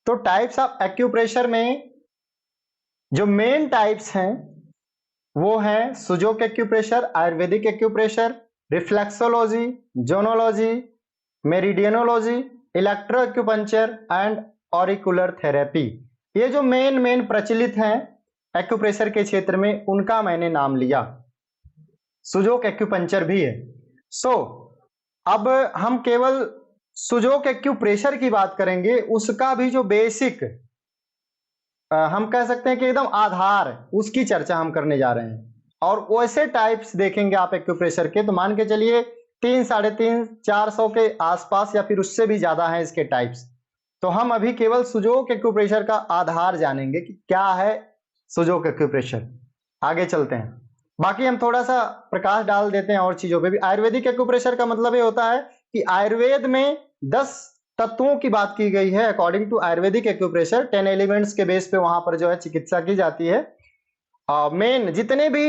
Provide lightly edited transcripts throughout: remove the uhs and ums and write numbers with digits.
तो types of acupressure में जो मेन टाइप्स हैं वो हैं sujok acupressure, Ayurvedic acupressure, reflexology, zonology, meridianology, electro acupuncture and auricular therapy. ये जो मेन प्रचलित हैं एक्यूप्रेशर के क्षेत्र में, उनका मैंने नाम लिया। सुजोक एक्यूपंक्चर भी है। अब हम केवल सुजोक एक्यूप्रेशर की बात करेंगे, उसका भी जो बेसिक हम कह सकते हैं कि एकदम आधार, उसकी चर्चा हम करने जा रहे हैं। और वैसे टाइप्स देखेंगे आप एक्यूप्रेशर के, तो मान के चलिए 300-400 के आसपास या फिर उससे भी ज्यादा हैं इसके टाइप्स। तो हम अभी केवल सुजोक एक्यूप्रेशर का आधार जानेंगे कि क्या है सुजोक एक्यूप्रेशर। आगे चलते हैं, बाकी हम थोड़ा सा प्रकाश डाल देते हैं और चीजों पे भी। आयुर्वेदिक एक्यूप्रेशर का मतलब ये होता है कि आयुर्वेद में 10 तत्वों की बात की गई है। According to Ayurvedic acupressure 10 elements के बेस पे वहां पर जो है चिकित्सा की जाती है। मेन जितने भी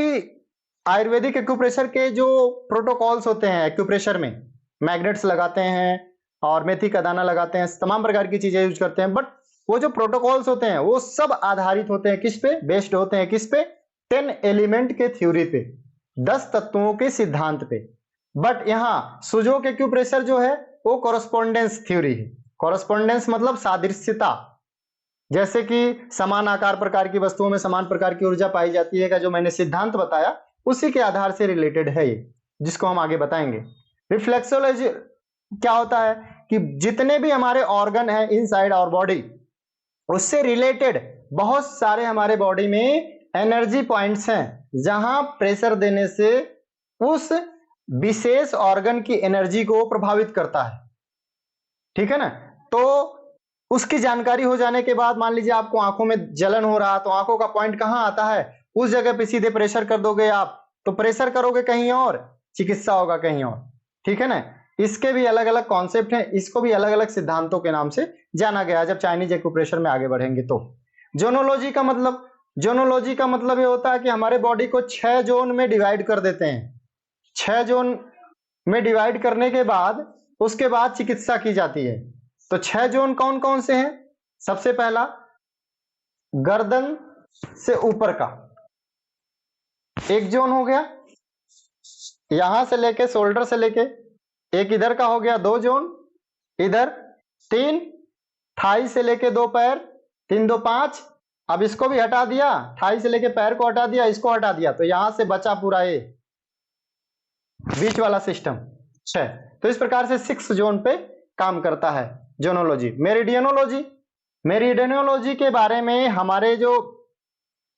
आयुर्वेदिक एक्यूप्रेशर के जो प्रोटोकॉल्स होते हैं एक्यूप्रेशर में, मैग्नेट्स लगाते हैं और मेथी का दाना लगाते हैं, तमाम प्रकार की चीजें यूज करते हैं, बट वो जो प्रोटोकॉल्स होते हैं वो सब आधारित होते हैं किस पे, बेस्ड होते हैं किस पे, 10 एलिमेंट के थ्योरी पे, 10 तत्वों के सिद्धांत पे। बट यहां सुजोक एक्यूप्रेशर जो है वो कोरस्पोंडेंस थ्योरी है। कोरस्पोंडेंस मतलब सादृश्यता, जैसे कि समान आकार प्रकार की वस्तुओं में समान प्रकार की ऊर्जा पाई जाती है का जो मैंने सिद्धांत बताया, उसी के आधार से रिलेटेड है ये, जिसको हम आगे बताएंगे। रिफ्लेक्सोलॉजी क्या होता है कि जितने भी हमारे ऑर्गन हैं इनसाइड आवर बॉडी, उससे रिलेटेड बहुत सारे हमारे बॉडी में एनर्जी पॉइंट्स हैं, जहां प्रेशर देने से उस विशेष ऑर्गन की एनर्जी को प्रभावित करता है। ठीक है ना? तो उसकी जानकारी हो जाने के बाद मान लीजिए आपको आंखों में जलन हो रहा, तो आंखों का पॉइंट कहां आता है, उस जगह पे सीधे प्रेशर कर दोगे आप, तो प्रेशर करोगे कहीं और, चिकित्सा होगा कहीं और। ठीक है ना? इसके भी अलग अलग कॉन्सेप्ट हैं, इसको भी अलग अलग सिद्धांतों के नाम से जाना गया जब चाइनीज एक्यूप्रेशर में आगे बढ़ेंगे तो। जोनोलॉजी का मतलब ये होता है कि हमारे बॉडी को 6 जोन में डिवाइड कर देते हैं। 6 जोन में डिवाइड करने के बाद उसके बाद चिकित्सा की जाती है। तो 6 जोन कौन कौन से हैं? सबसे पहला गर्दन से ऊपर का एक जोन हो गया, यहां से लेके शोल्डर से लेके, एक इधर का हो गया 2 जोन, इधर 3, थाई से लेके 2 पैर, 3 2 5। अब इसको भी हटा दिया, थाई से लेके पैर को हटा दिया, इसको हटा दिया, तो यहां से बचा पूरा ये बीच वाला सिस्टम 6। तो इस प्रकार से 6 जोन पे काम करता है जोनोलॉजी। मेरिडियनोलॉजी के बारे में हमारे जो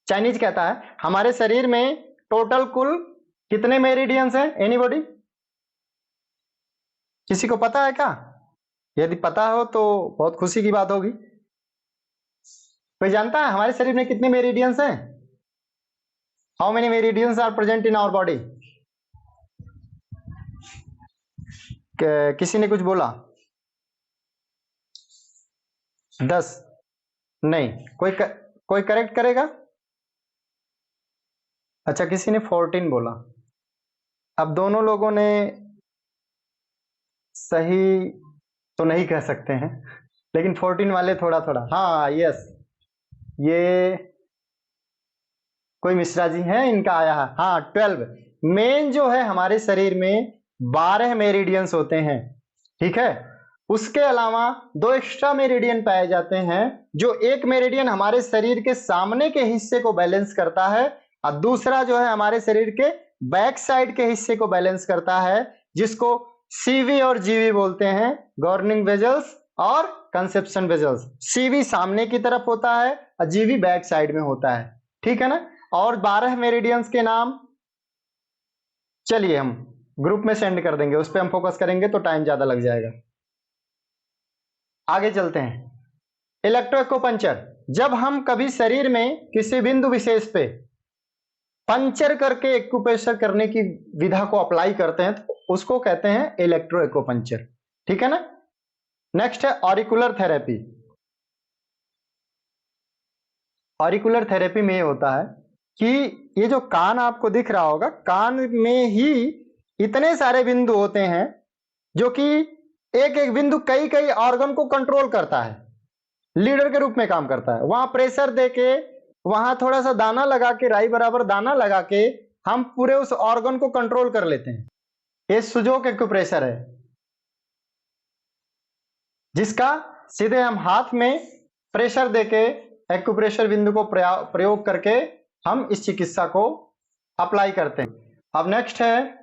चाइनीज कहता है हमारे शरीर में टोटल कुल कितने मेरिडियंस हैं? एनीबॉडी? किसी को पता है क्या? यदि पता हो तो बहुत खुशी की बात होगी। कोई जानता है हमारे शरीर में कितने मेरिडियंस हैं? How many meridians are present in our body? किसी ने कुछ बोला? 10 नहीं, कोई करेक्ट करेगा? अच्छा, किसी ने 14 बोला। अब दोनों लोगों ने सही तो नहीं कह सकते हैं, लेकिन 14 वाले थोड़ा थोड़ा, हाँ यस, ये कोई मिश्रा जी हैं, इनका आया है। हाँ 12 मेन जो है हमारे शरीर में 12 मेरिडियंस होते हैं। ठीक है? उसके अलावा 2 एक्स्ट्रा मेरिडियन पाए जाते हैं, जो एक मेरिडियन हमारे शरीर के सामने के हिस्से को बैलेंस करता है और दूसरा जो है हमारे शरीर के बैक साइड के हिस्से को बैलेंस करता है, जिसको सीवी और जीवी बोलते हैं, गवर्निंग वेजल्स और कंसेप्शन वेजल्स। सीवी सामने की तरफ होता है और जीवी बैक साइड में होता है। ठीक है ना? और 12 मेरिडियंस के नाम चलिए हम ग्रुप में सेंड कर देंगे, उस पर हम फोकस करेंगे तो टाइम ज्यादा लग जाएगा। आगे चलते हैं। इलेक्ट्रोएक्यूपंक्चर, जब हम कभी शरीर में किसी बिंदु विशेष पे पंचर करके एक्यूप्रेशर करने की विधा को अप्लाई करते हैं तो उसको कहते हैं इलेक्ट्रोएक्यूपंक्चर। ठीक है ना? नेक्स्ट है ऑरिकुलर थेरेपी। ऑरिकुलर थेरेपी में ये होता है कि ये जो कान आपको दिख रहा होगा, कान में ही इतने सारे बिंदु होते हैं जो कि एक एक बिंदु कई कई ऑर्गन को कंट्रोल करता है, लीडर के रूप में काम करता है। वहां प्रेशर देके, वहां थोड़ा सा दाना लगा के, राई बराबर दाना लगा के हम पूरे उस ऑर्गन को कंट्रोल कर लेते हैं। ये सुजोक एक्यूप्रेशर है, जिसका सीधे हम हाथ में प्रेशर देके एक्यूप्रेशर बिंदु को प्रयोग करके हम इस चिकित्सा को अप्लाई करते हैं। अब नेक्स्ट है